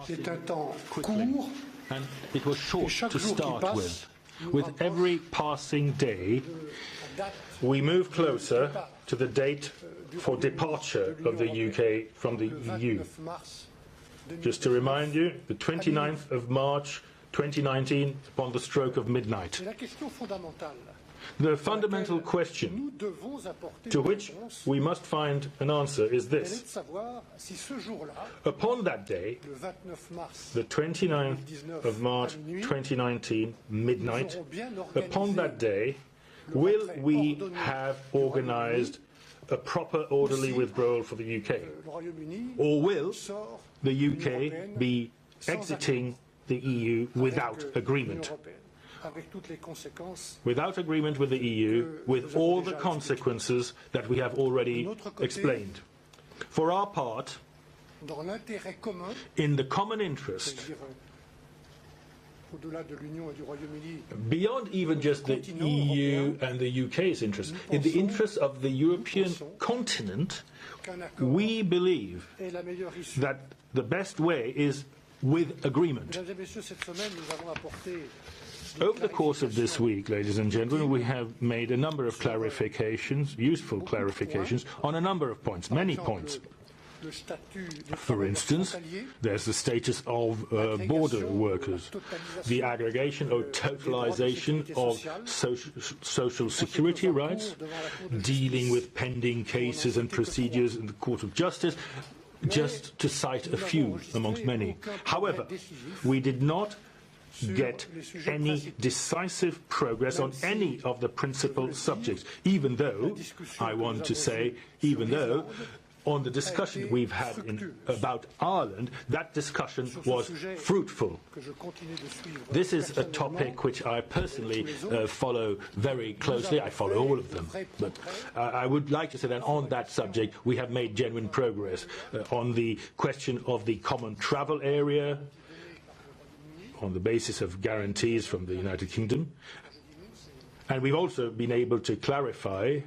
C'est un temps court, and it was short to start with. With every passing day, we move closer to the date for departure of the UK from the EU. Just to remind you, the 29th of March 2019, upon the stroke of midnight. The fundamental question to which we must find an answer is this. Upon that day, the 29th of March 2019, midnight, upon that day, will we have organized a proper orderly withdrawal for the UK? Or will the UK be exiting the EU without agreement? Without agreement with the EU, with all the consequences that we have already explained. For our part, in the common interest, beyond even just the EU and the UK's interest, in the interest of the European continent, we believe that the best way is with agreement. Over the course of this week, ladies and gentlemen, we have made a number of clarifications, useful clarifications, on a number of points, many points. For instance, there's the status of border workers, the aggregation or totalization of social security rights, dealing with pending cases and procedures in the Court of Justice, just to cite a few amongst many. However, we did not get any decisive progress on any of the principal subjects, even though, I want to say, even though, on the discussion we've had about Ireland, that discussion was fruitful. This is a topic which I personally follow very closely. I follow all of them. But I would like to say that on that subject we have made genuine progress. On the question of the common travel area, on the basis of guarantees from the United Kingdom. And we've also been able to clarify,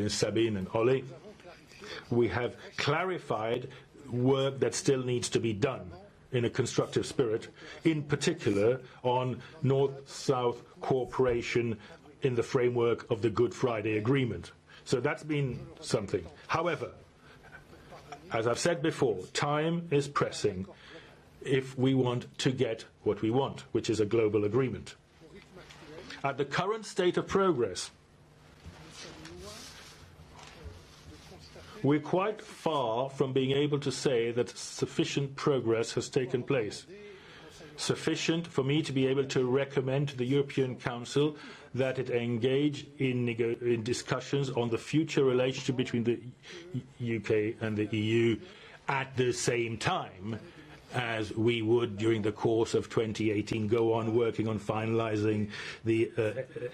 Sabine and Ollie, we have clarified work that still needs to be done in a constructive spirit, in particular on North-South cooperation in the framework of the Good Friday Agreement. So that's been something. However, as I've said before, time is pressing if we want to get what we want, which is a global agreement. At the current state of progress, we're quite far from being able to say that sufficient progress has taken place. Sufficient for me to be able to recommend to the European Council that it engage in discussions on the future relationship between the UK and the EU at the same time as we would during the course of 2018 go on working on finalising the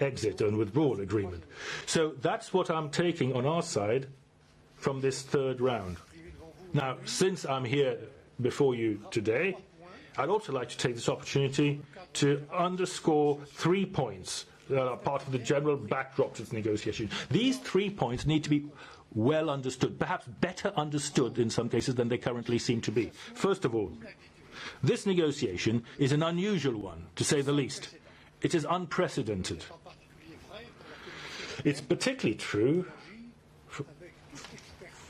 exit and withdrawal agreement. So that's what I'm taking on our side from this third round. Now, since I'm here before you today, I'd also like to take this opportunity to underscore 3 points that are part of the general backdrop to this negotiation. These 3 points need to be well understood, perhaps better understood in some cases than they currently seem to be. First of all, this negotiation is an unusual one, to say the least. It is unprecedented. It's particularly true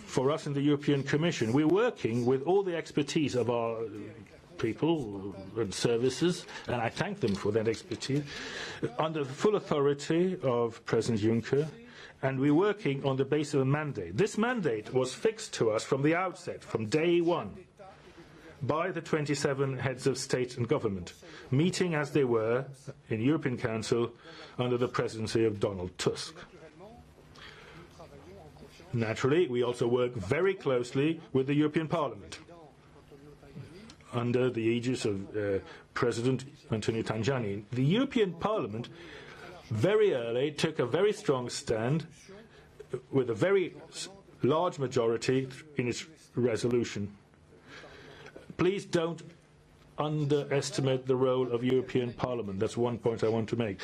for us in the European Commission. We're working with all the expertise of our people and services, and I thank them for that expertise, under the full authority of President Juncker, and we're working on the basis of a mandate. This mandate was fixed to us from the outset, from day one, by the 27 heads of state and government, meeting as they were in European Council under the presidency of Donald Tusk. Naturally, we also work very closely with the European Parliament, under the aegis of President Antonio Tajani. The European Parliament very early took a very strong stand with a very large majority in its resolution. Please don't underestimate the role of European Parliament. That's one point I want to make.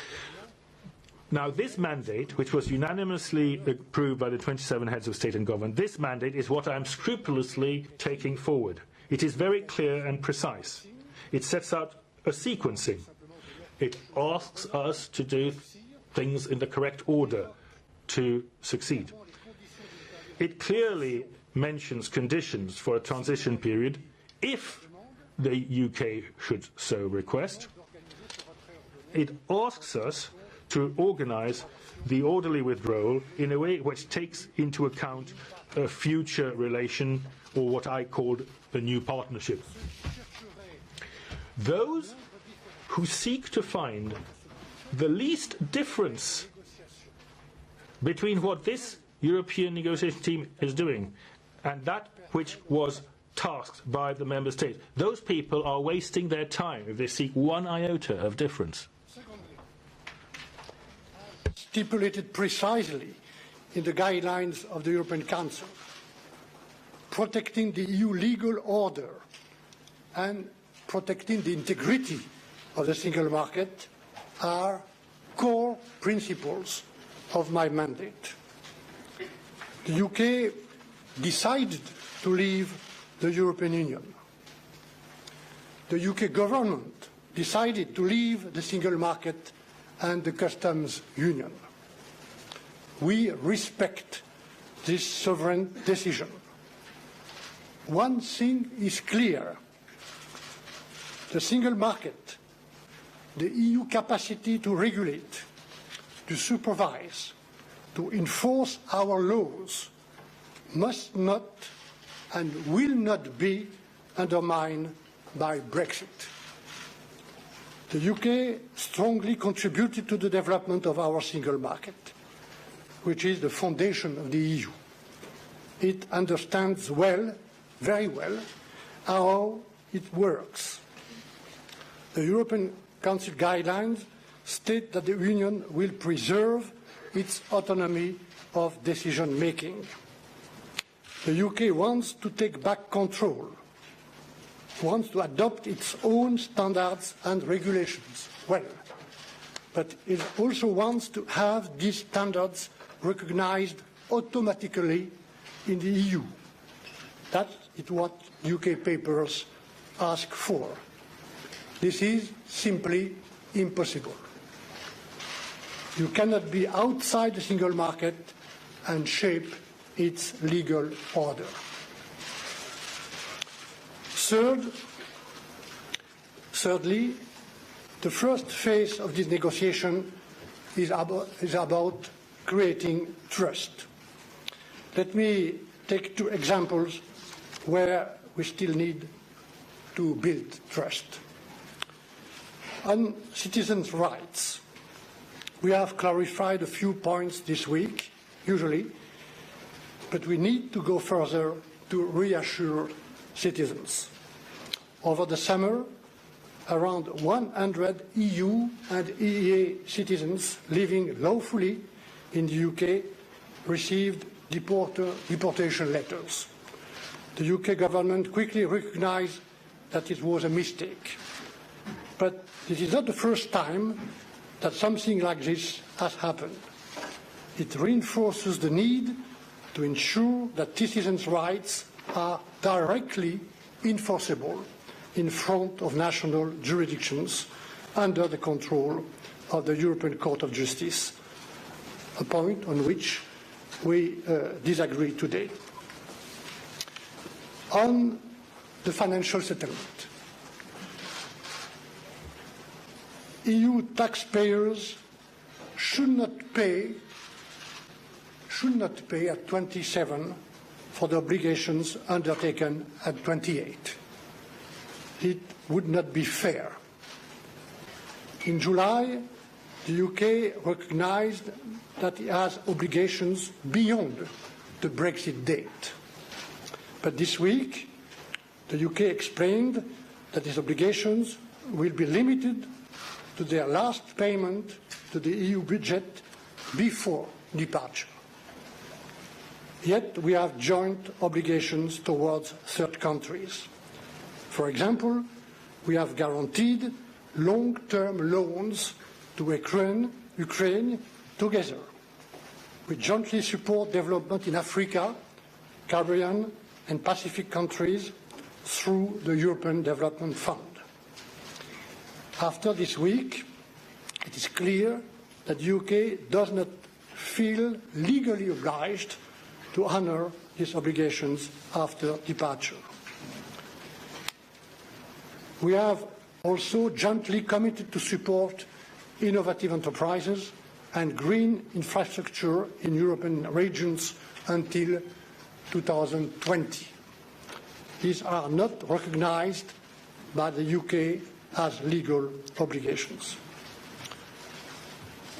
Now, this mandate, which was unanimously approved by the 27 heads of state and government, this mandate is what I am scrupulously taking forward. It is very clear and precise. It sets out a sequencing. It asks us to do things in the correct order to succeed. It clearly mentions conditions for a transition period if the UK should so request. It asks us to organise the orderly withdrawal in a way which takes into account a future relation, or what I called a new partnership. Those who seek to find the least difference between what this European negotiation team is doing and that which was tasked by the member states, those people are wasting their time if they seek one iota of difference. Stipulated precisely in the guidelines of the European Council, protecting the EU legal order and protecting the integrity of the single market are core principles of my mandate. The UK decided to leave the European Union. The UK government decided to leave the single market and the customs union. We respect this sovereign decision. One thing is clear. The single market, the EU capacity to regulate, to supervise, to enforce our laws must not and will not be undermined by Brexit. The UK strongly contributed to the development of our single market, which is the foundation of the EU. It understands well, very well, how it works. The European Council guidelines state that the Union will preserve its autonomy of decision-making. The UK wants to take back control, wants to adopt its own standards and regulations, well, but it also wants to have these standards recognized automatically in the EU. That is what UK papers ask for. This is simply impossible. You cannot be outside the single market and shape its legal order. Thirdly, the first phase of this negotiation is about creating trust. Let me take two examples where we still need to build trust. On citizens' rights, we have clarified a few points this week, usually, but we need to go further to reassure citizens. Over the summer, around 100 EU and EEA citizens living lawfully in the UK received deportation letters. The UK government quickly recognized that it was a mistake. But this is not the first time that something like this has happened. It reinforces the need to ensure that citizens' rights are directly enforceable in front of national jurisdictions under the control of the European Court of Justice, a point on which we disagree today. On the financial settlement, EU taxpayers should not pay at 27 for the obligations undertaken at 28. It would not be fair. In July, the UK recognized that it has obligations beyond the Brexit date. But this week, the UK explained that these obligations will be limited to their last payment to the EU budget before departure. Yet we have joint obligations towards third countries. For example, we have guaranteed long-term loans to Ukraine Together, we jointly support development in Africa, Caribbean and Pacific countries through the European Development Fund. After this week, it is clear that the UK does not feel legally obliged to honour its obligations after departure. We have also jointly committed to support innovative enterprises and green infrastructure in European regions until 2020. These are not recognised by the UK as legal obligations.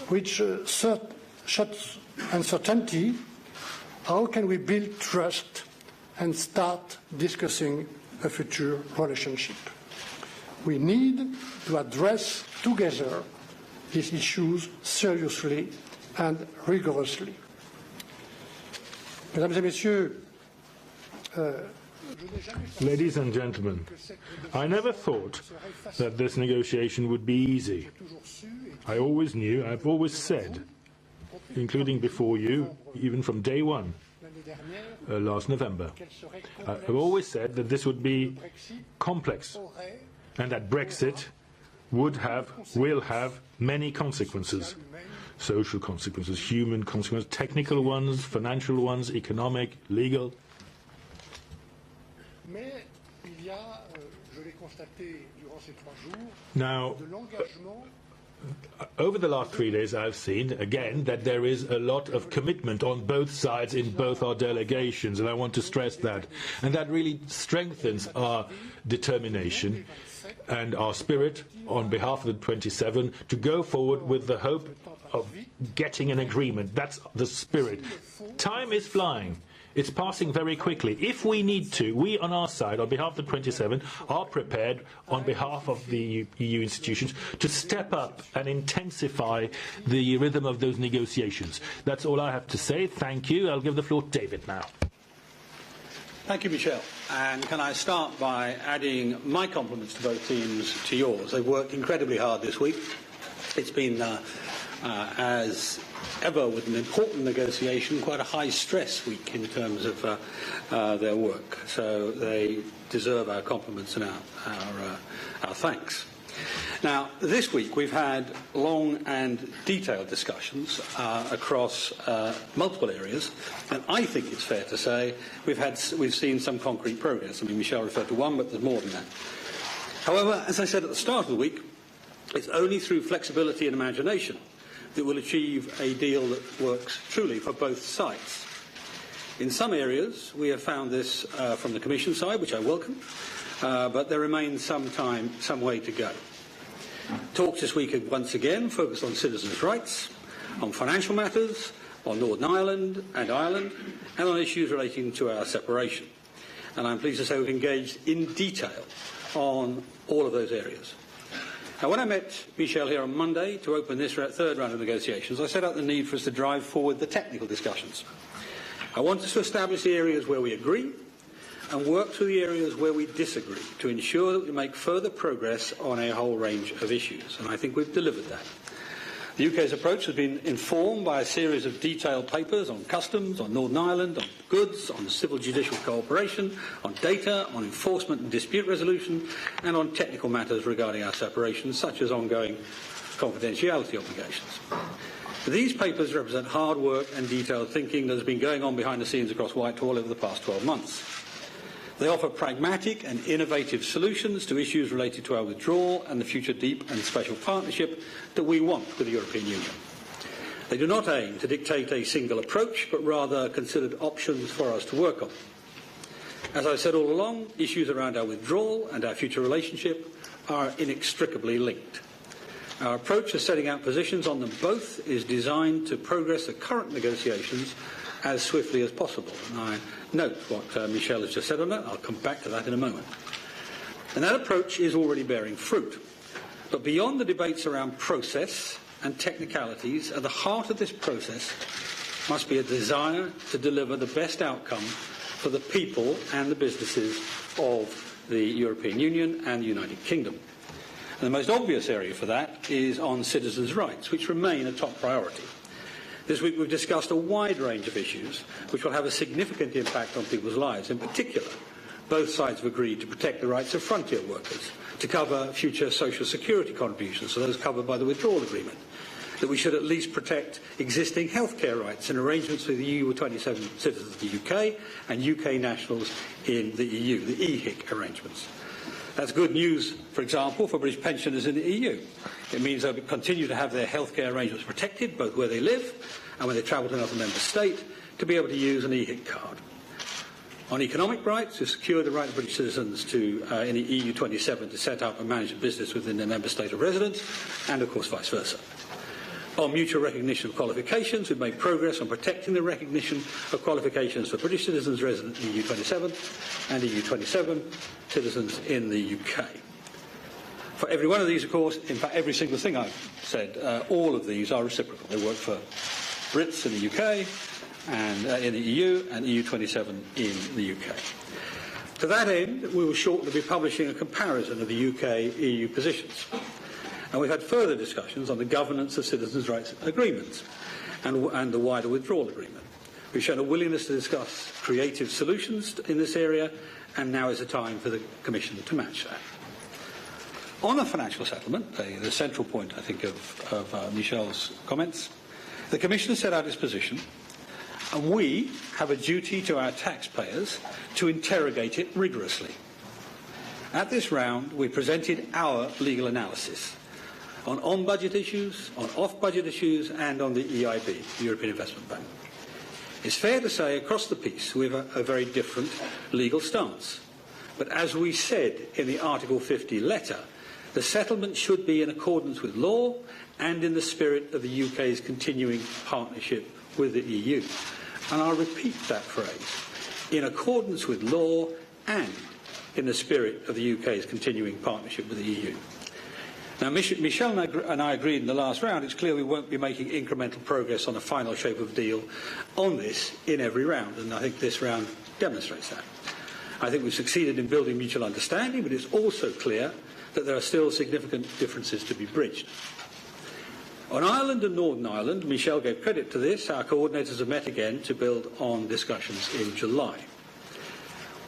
Which shuts uncertainty, how can we build trust and start discussing a future relationship? We need to address together these issues seriously and rigorously. Mesdames et Messieurs, ladies and gentlemen, I never thought that this negotiation would be easy. I always knew, I've always said, including before you, even from day one, last November, I've always said that this would be complex and that Brexit will have many consequences. Social consequences, human consequences, technical ones, financial ones, economic, legal. Now, over the last 3 days I've seen, again, that there is a lot of commitment on both sides in both our delegations, and I want to stress that. And that really strengthens our determination and our spirit on behalf of the 27 to go forward with the hope of getting an agreement. That's the spirit. Time is flying. It's passing very quickly. If we need to, we on our side, on behalf of the 27, are prepared on behalf of the EU institutions to step up and intensify the rhythm of those negotiations. That's all I have to say. Thank you. I'll give the floor to David now. Thank you, Michel. And can I start by adding my compliments to both teams to yours. They've worked incredibly hard this week. It's been, as ever with an important negotiation, quite a high-stress week in terms of their work. So they deserve our compliments and our thanks. Now, this week we've had long and detailed discussions across multiple areas, and I think it's fair to say we've seen some concrete progress. I mean, Michel referred to one, but there's more than that. However, as I said at the start of the week, it's only through flexibility and imagination that will achieve a deal that works truly for both sides. In some areas, we have found this from the Commission side, which I welcome, but there remains some way to go. Talks this week have once again focused on citizens' rights, on financial matters, on Northern Ireland and Ireland, and on issues relating to our separation. And I'm pleased to say we've engaged in detail on all of those areas. Now, when I met Michel here on Monday to open this third round of negotiations, I set out the need for us to drive forward the technical discussions. I want us to establish the areas where we agree and work through the areas where we disagree to ensure that we make further progress on a whole range of issues, and I think we've delivered that. The UK's approach has been informed by a series of detailed papers on customs, on Northern Ireland, on goods, on civil judicial cooperation, on data, on enforcement and dispute resolution, and on technical matters regarding our separation, such as ongoing confidentiality obligations. These papers represent hard work and detailed thinking that has been going on behind the scenes across Whitehall over the past 12 months. They offer pragmatic and innovative solutions to issues related to our withdrawal and the future deep and special partnership that we want with the European Union. They do not aim to dictate a single approach, but rather considered options for us to work on. As I've said all along, issues around our withdrawal and our future relationship are inextricably linked. Our approach of setting out positions on them both is designed to progress the current negotiations as swiftly as possible. And I note what Michel has just said on that. I'll come back to that in a moment. And that approach is already bearing fruit. But beyond the debates around process and technicalities, at the heart of this process must be a desire to deliver the best outcome for the people and the businesses of the European Union and the United Kingdom. And the most obvious area for that is on citizens' rights, which remain a top priority. This week we've discussed a wide range of issues which will have a significant impact on people's lives. In particular, both sides have agreed to protect the rights of frontier workers, to cover future social security contributions, so those covered by the withdrawal agreement, that we should at least protect existing healthcare rights and arrangements with the EU 27 citizens of the UK and UK nationals in the EU, the EHIC arrangements. That's good news, for example, for British pensioners in the EU. It means they'll continue to have their healthcare arrangements protected, both where they live and when they travel to another member state, to be able to use an EHIC card. On economic rights, to secure the right of British citizens to, in the EU 27 to set up and manage a business within their member state of residence, and of course vice versa. On mutual recognition of qualifications, we've made progress on protecting the recognition of qualifications for British citizens resident in the EU 27 and EU 27 citizens in the UK. For every one of these, of course, in fact every single thing I've said, all of these are reciprocal. They work for Brits in the UK and in the EU and EU 27 in the UK. To that end, we will shortly be publishing a comparison of the UK-EU positions. And we've had further discussions on the governance of citizens' rights agreements and the wider withdrawal agreement. We've shown a willingness to discuss creative solutions in this area, and now is the time for the Commission to match that. On the financial settlement, the central point, I think, of Michel's comments, the Commission has set out its position, and we have a duty to our taxpayers to interrogate it rigorously. At this round, we presented our legal analysis on on-budget issues, on off-budget issues, and on the EIB, the European Investment Bank. It's fair to say across the piece we have a very different legal stance. But as we said in the Article 50 letter, the settlement should be in accordance with law and in the spirit of the UK's continuing partnership with the EU. And I'll repeat that phrase, in accordance with law and in the spirit of the UK's continuing partnership with the EU. Now, Michel and I agreed in the last round, it's clear we won't be making incremental progress on a final shape of deal on this in every round, and I think this round demonstrates that. I think we've succeeded in building mutual understanding, but it's also clear that there are still significant differences to be bridged. On Ireland and Northern Ireland, Michel gave credit to this, our coordinators have met again to build on discussions in July.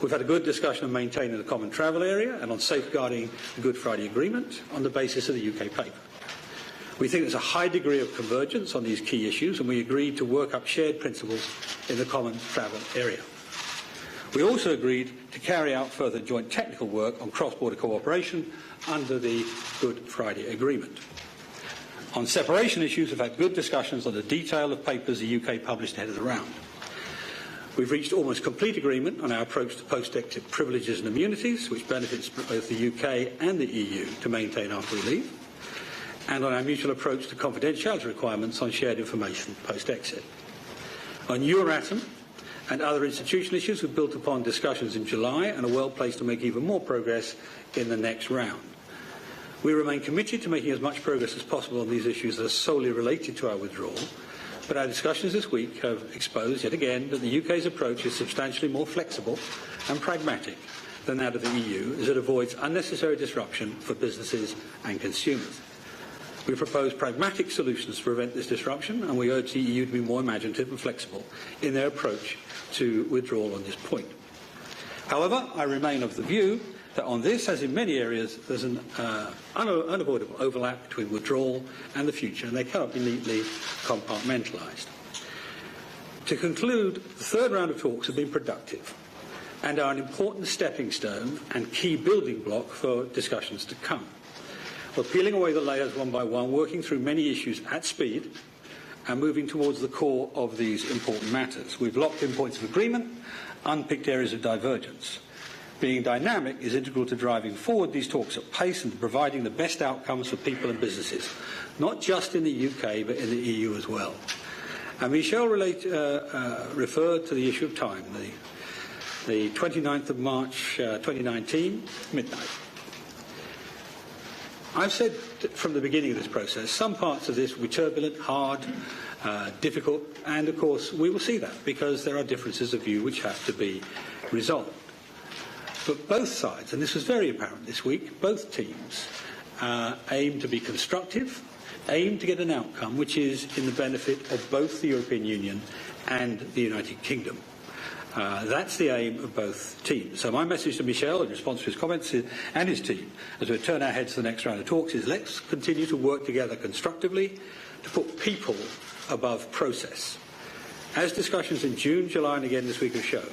We've had a good discussion on maintaining the common travel area and on safeguarding the Good Friday Agreement on the basis of the UK paper. We think there's a high degree of convergence on these key issues, and we agreed to work up shared principles in the common travel area. We also agreed to carry out further joint technical work on cross-border cooperation under the Good Friday Agreement. On separation issues, we've had good discussions on the detail of papers the UK published ahead of the round. We've reached almost complete agreement on our approach to post-exit privileges and immunities, which benefits both the UK and the EU to maintain after we leave, and on our mutual approach to confidentiality requirements on shared information post-exit. On Euratom and other institutional issues, we've built upon discussions in July and are well placed to make even more progress in the next round. We remain committed to making as much progress as possible on these issues that are solely related to our withdrawal, but our discussions this week have exposed yet again that the UK's approach is substantially more flexible and pragmatic than that of the EU, as it avoids unnecessary disruption for businesses and consumers. We propose pragmatic solutions to prevent this disruption, and we urge the EU to be more imaginative and flexible in their approach to withdrawal on this point. However, I remain of the view that on this, as in many areas, there's an unavoidable overlap between withdrawal and the future, and they cannot be neatly compartmentalised. To conclude, the third round of talks have been productive and are an important stepping stone and key building block for discussions to come. We're peeling away the layers one by one, working through many issues at speed and moving towards the core of these important matters. We've locked in points of agreement, unpicked areas of divergence. Being dynamic is integral to driving forward these talks at pace and to providing the best outcomes for people and businesses, not just in the UK but in the EU as well. And Michel referred to the issue of time, the 29th of March 2019, midnight. I've said from the beginning of this process, some parts of this will be turbulent, hard, difficult, and of course we will see that because there are differences of view which have to be resolved. But both sides, and this was very apparent this week, both teams aim to be constructive, aim to get an outcome which is in the benefit of both the European Union and the United Kingdom. That's the aim of both teams. So my message to Michel in response to his comments and his team as we turn our heads to the next round of talks is let's continue to work together constructively to put people above process. As discussions in June, July and again this week have shown,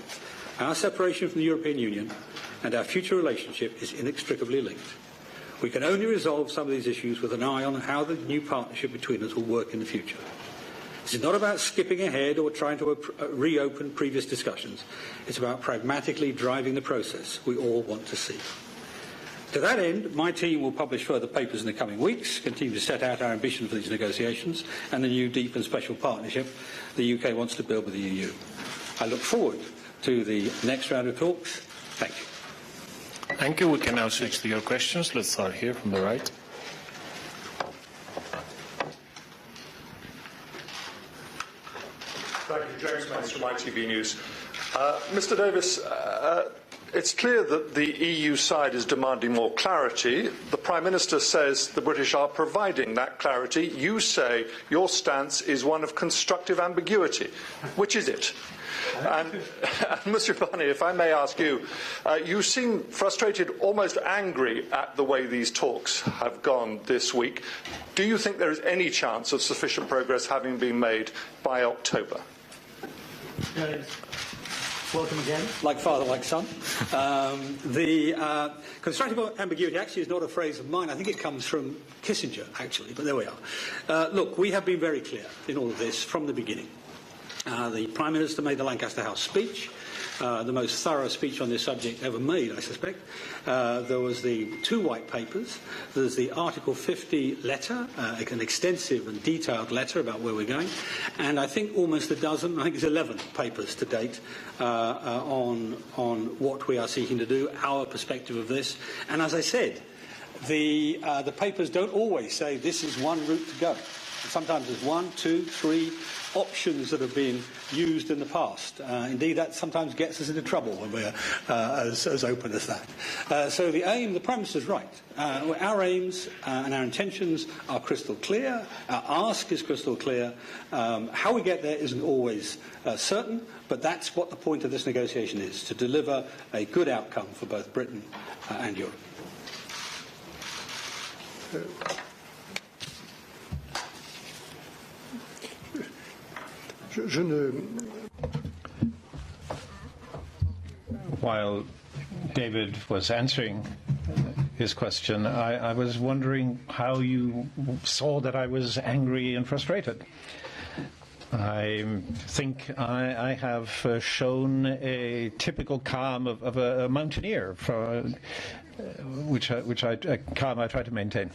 our separation from the European Union and our future relationship is inextricably linked. We can only resolve some of these issues with an eye on how the new partnership between us will work in the future. This is not about skipping ahead or trying to reopen previous discussions. It's about pragmatically driving the process we all want to see. To that end, my team will publish further papers in the coming weeks, continue to set out our ambition for these negotiations and the new deep and special partnership the UK wants to build with the EU. I look forward to the next round of talks. Thank you. Thank you. We can now switch to your questions. Let's start here from the right. Thank you. James Mains from ITV News. Mr Davis, it's clear that the EU side is demanding more clarity. The Prime Minister says the British are providing that clarity. You say your stance is one of constructive ambiguity. Which is it? And Mr Barnier, if I may ask you, you seem frustrated, almost angry at the way these talks have gone this week. Do you think there is any chance of sufficient progress having been made by October? Welcome again. Like father, like son. The constructive ambiguity actually is not a phrase of mine. I think it comes from Kissinger, actually, but there we are. Look, we have been very clear in all of this from the beginning. The Prime Minister made the Lancaster House speech, the most thorough speech on this subject ever made, I suspect. There was the 2 white papers. There's the Article 50 letter, an extensive and detailed letter about where we're going. And I think almost a dozen, I think it's 11 papers to date on what we are seeking to do, our perspective of this. And as I said, the papers don't always say this is one route to go. Sometimes there's 1, 2, 3 options that have been used in the past. Indeed, that sometimes gets us into trouble when we're as open as that. So the aim, the Prime Minister's right. Our aims and our intentions are crystal clear. Our ask is crystal clear. How we get there isn't always certain, but that's what the point of this negotiation is, to deliver a good outcome for both Britain and Europe. While David was answering his question, I was wondering how you saw that I was angry and frustrated. I think I have shown a typical calm of a mountaineer, a calm I try to maintain.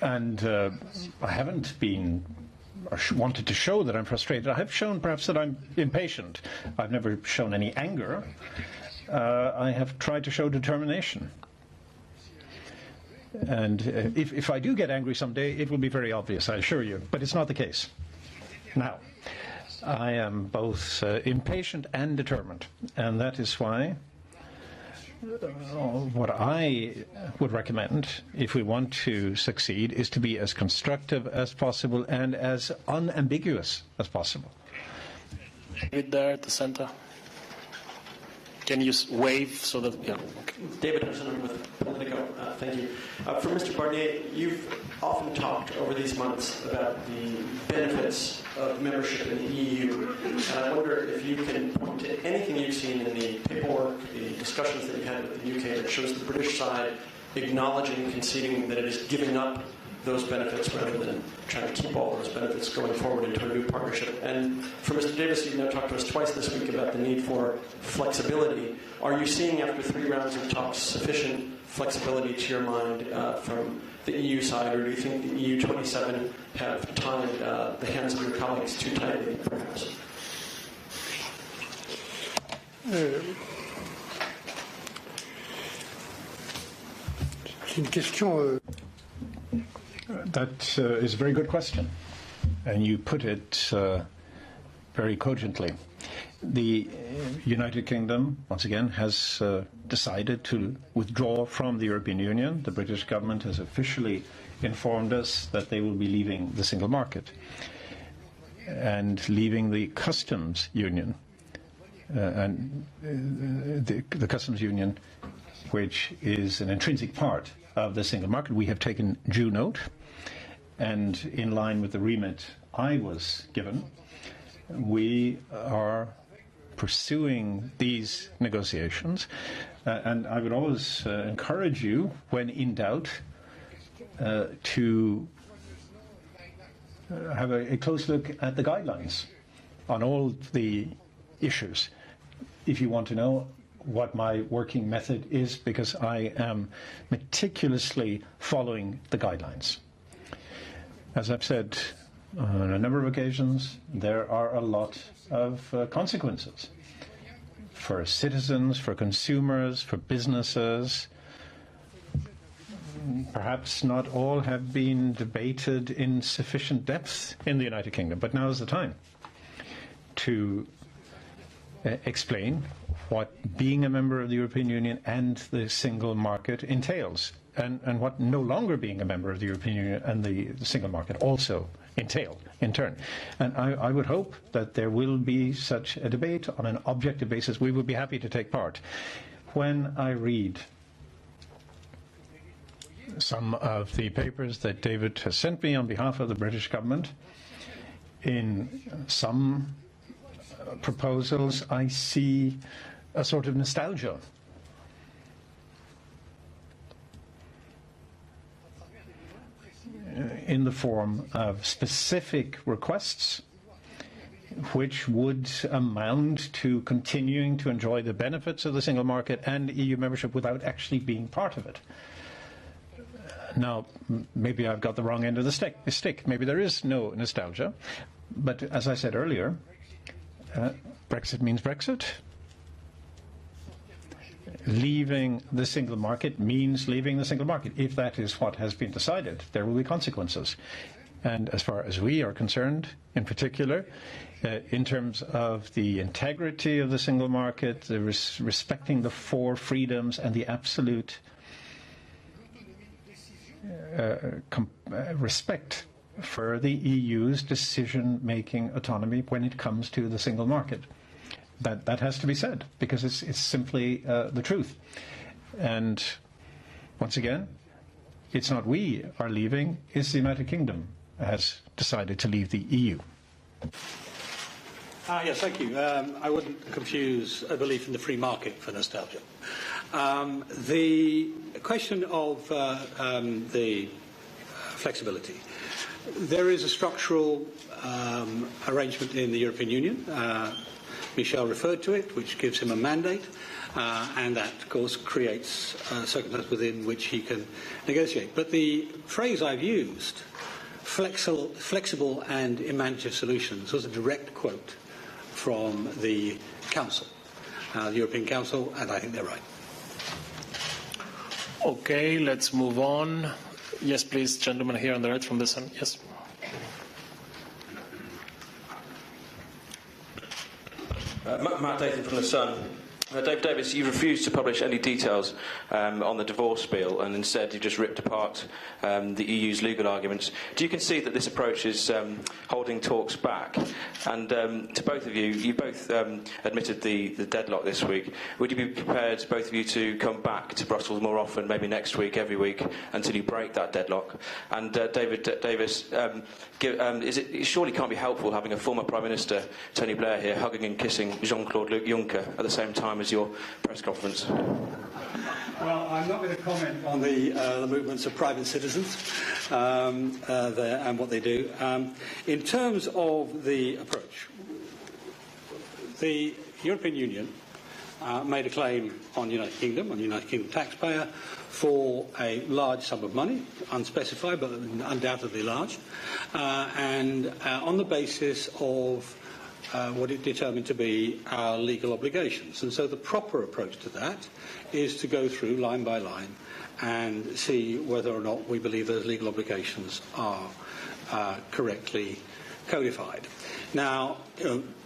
And I haven't been or wanted to show that I'm frustrated. I have shown perhaps that I'm impatient. I've never shown any anger. I have tried to show determination. And if I do get angry someday, it will be very obvious, I assure you. But it's not the case. Now, I am both impatient and determined. And that is why what I would recommend, if we want to succeed, is to be as constructive as possible and as unambiguous as possible. David there at the center. Can you wave so that... Yeah. David Hudson with Politico. Thank you. For Mr. Barnier, you've often talked over these months about the benefits of membership in the EU. And I wonder if you can point to anything you've seen in the paperwork, the discussions that you had with the UK that shows the British side acknowledging, conceding that it is giving up those benefits rather than trying to keep all those benefits going forward into a new partnership. And for Mr. Davis, you've now talked to us twice this week about the need for flexibility. Are you seeing, after 3 rounds of talks, sufficient flexibility to your mind from the EU side, or do you think the EU 27 have tied the hands of your colleagues too tightly, perhaps? C'est une question... That is a very good question, and you put it very cogently. The United Kingdom, once again, has decided to withdraw from the European Union. The British government has officially informed us that they will be leaving the single market and leaving the customs union. The customs union, which is an intrinsic part of the single market. We have taken due note, and in line with the remit I was given, we are pursuing these negotiations, and I would always encourage you, when in doubt, to have a close look at the guidelines on all the issues if you want to know what my working method is, because I am meticulously following the guidelines. As I've said on a number of occasions, there are a lot of consequences for citizens, for consumers, for businesses. Perhaps not all have been debated in sufficient depth in the United Kingdom, but now is the time to explain what being a member of the European Union and the single market entails, and what no longer being a member of the European Union and the single market also entail in turn. And I would hope that there will be such a debate on an objective basis. We would be happy to take part. When I read some of the papers that David has sent me on behalf of the British government, in some proposals I see a sort of nostalgia. In the form of specific requests which would amount to continuing to enjoy the benefits of the single market and EU membership without actually being part of it. Now, maybe I've got the wrong end of the stick. Maybe there is no nostalgia. But as I said earlier, Brexit means Brexit. Leaving the single market means leaving the single market. If that is what has been decided, there will be consequences. And as far as we are concerned, in particular, in terms of the integrity of the single market, the respecting the four freedoms and the absolute respect for the EU's decision-making autonomy when it comes to the single market. That has to be said, because it's simply the truth. And once again, it's not we are leaving, it's the United Kingdom has decided to leave the EU. Yes, thank you. I wouldn't confuse a belief in the free market for nostalgia. The question of the flexibility. There is a structural arrangement in the European Union. Michel referred to it, which gives him a mandate, and that, of course, creates circumstances within which he can negotiate. But the phrase I've used, flexible and imaginative solutions, was a direct quote from the Council, the European Council, and I think they're right. Okay, let's move on. Yes, please, gentleman here on the right from this end. Yes. Matt Dathan from The Sun. Dave Davis, you refused to publish any details on the divorce bill, and instead you just ripped apart the EU's legal arguments. Do you concede that this approach is holding talks back? And to both of you, you both admitted the deadlock this week. Would you be prepared, both of you, to come back to Brussels more often, maybe next week, every week, until you break that deadlock? And David Davis, it surely can't be helpful having a former Prime Minister, Tony Blair, here hugging and kissing Jean-Claude Juncker at the same time as your press conference? Well, I'm not going to comment on the movements of private citizens there and what they do. In terms of the approach, the European Union made a claim on the United Kingdom, on the United Kingdom taxpayer, for a large sum of money, unspecified but undoubtedly large, and on the basis of what it determined to be our legal obligations. And so the proper approach to that is to go through line by line and see whether or not we believe those legal obligations are correctly codified. Now,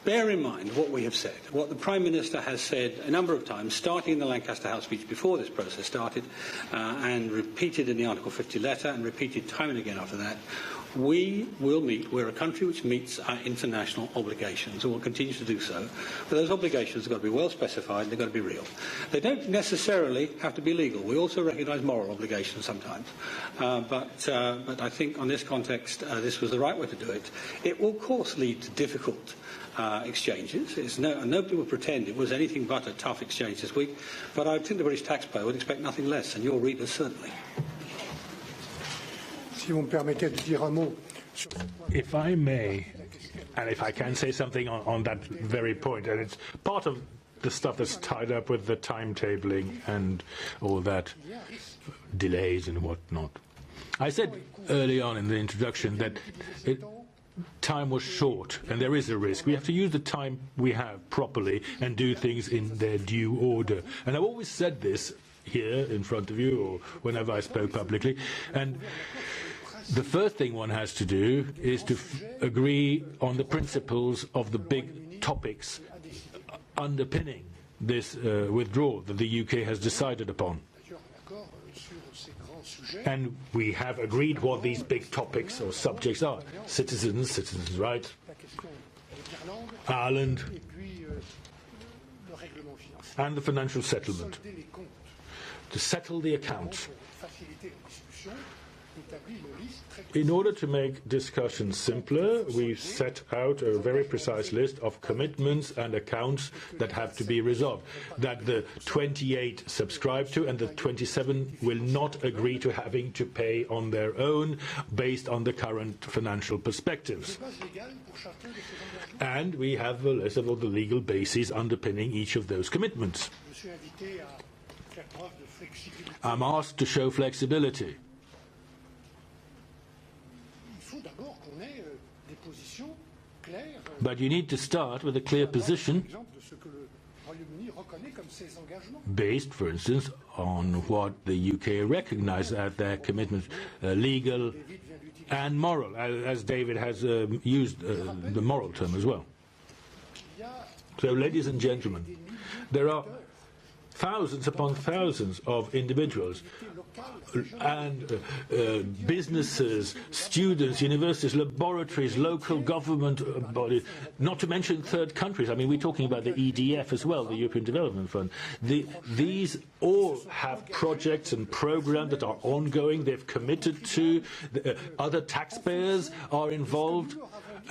bear in mind what we have said, what the Prime Minister has said a number of times, starting in the Lancaster House speech before this process started, and repeated in the Article 50 letter, and repeated time and again after that. We will meet, we're a country which meets our international obligations and will continue to do so. But those obligations have got to be well specified and they've got to be real. They don't necessarily have to be legal. We also recognise moral obligations sometimes. But I think on this context, this was the right way to do it. It will, of course, lead to difficult exchanges. Nobody will pretend it was anything but a tough exchange this week. But I think the British taxpayer would expect nothing less, and your readers certainly. If I may, and if I can say something on that very point, and it's part of the stuff that's tied up with the timetabling and all that, delays and whatnot. I said early on in the introduction that time was short, and there is a risk. We have to use the time we have properly and do things in their due order. And I've always said this here in front of you or whenever I spoke publicly. And the first thing one has to do is to agree on the principles of the big topics underpinning this withdrawal that the UK has decided upon. And we have agreed what these big topics or subjects are. Citizens' rights, Ireland, and the financial settlement. To settle the accounts. In order to make discussions simpler, we've set out a very precise list of commitments and accounts that have to be resolved, that the 28 subscribe to and the 27 will not agree to having to pay on their own based on the current financial perspectives. And we have a list of all the legal bases underpinning each of those commitments. I'm asked to show flexibility. But you need to start with a clear position based, for instance, on what the UK recognises as their commitments, legal and moral, as David has used the moral term as well. So, ladies and gentlemen, there are thousands upon thousands of individuals and businesses, students, universities, laboratories, local government bodies, not to mention third countries. I mean, we're talking about the EDF as well, the European Development Fund. These all have projects and programs that are ongoing. They've committed to. Other taxpayers are involved.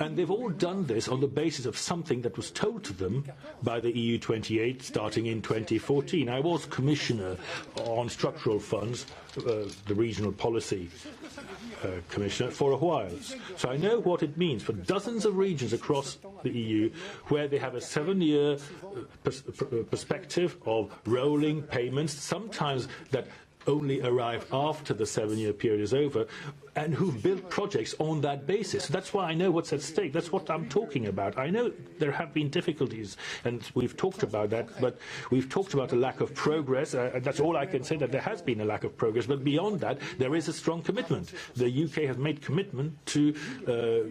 And they've all done this on the basis of something that was told to them by the EU 28 starting in 2014. I was Commissioner on Structural Funds, the Regional Policy Commissioner, for a while. So I know what it means for dozens of regions across the EU where they have a 7-year perspective of rolling payments, sometimes that only arrive after the 7-year period is over, and who've built projects on that basis. That's why I know what's at stake. That's what I'm talking about. I know there have been difficulties, and we've talked about that, but we've talked about a lack of progress. That's all I can say, that there has been a lack of progress. But beyond that, there is a strong commitment. The UK has made commitment to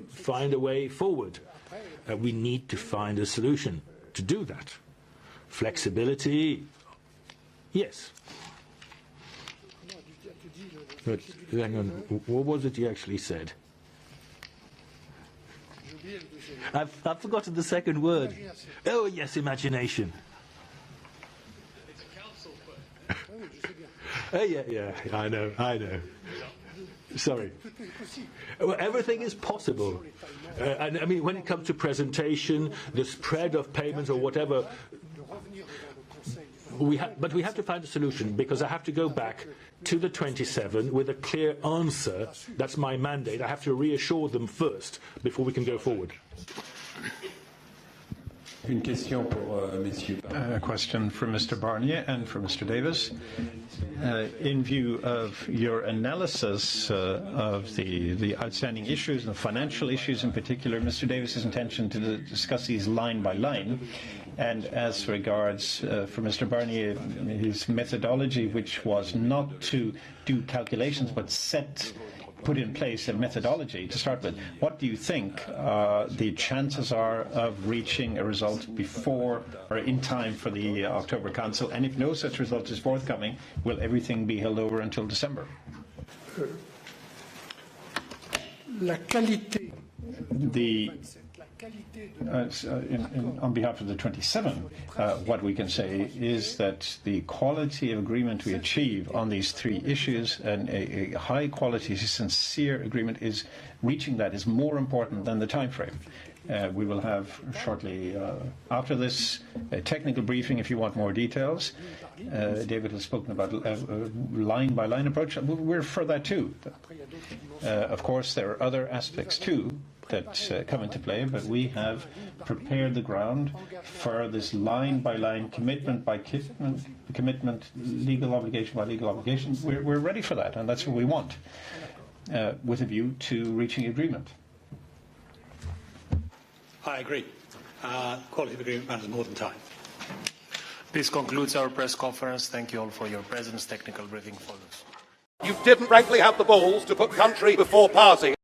find a way forward. We need to find a solution to do that. Flexibility, yes. But hang on, what was it you actually said? I've forgotten the second word. Oh, yes, imagination. It's a council question. Oh, yeah, I know. Sorry. Well, everything is possible. And I mean, when it comes to presentation, the spread of payments or whatever, but we have to find a solution, because I have to go back to the 27 with a clear answer. That's my mandate. I have to reassure them first before we can go forward. A question for Mr. Barnier and for Mr. Davis. In view of your analysis of the outstanding issues and the financial issues in particular, Mr. Davis's intention to discuss these line by line, and as regards for Mr. Barnier, his methodology, which was not to do calculations but set put in place a methodology to start with. What do you think the chances are of reaching a result before or in time for the October Council? And if no such result is forthcoming, will everything be held over until December? La qualité. On behalf of the 27, what we can say is that the quality of agreement we achieve on these three issues, and a high quality, sincere agreement, is reaching that is more important than the time frame. We will have shortly after this a technical briefing if you want more details. David has spoken about line-by-line approach. We're for that too. Of course, there are other aspects too that come into play, but we have prepared the ground for this line-by-line, commitment by commitment, legal obligation by legal obligation. We're ready for that, and that's what we want, with a view to reaching agreement. I agree. Quality of agreement matters more than time. This concludes our press conference. Thank you all for your presence. Technical briefing follows. You didn't frankly have the balls to put country before party.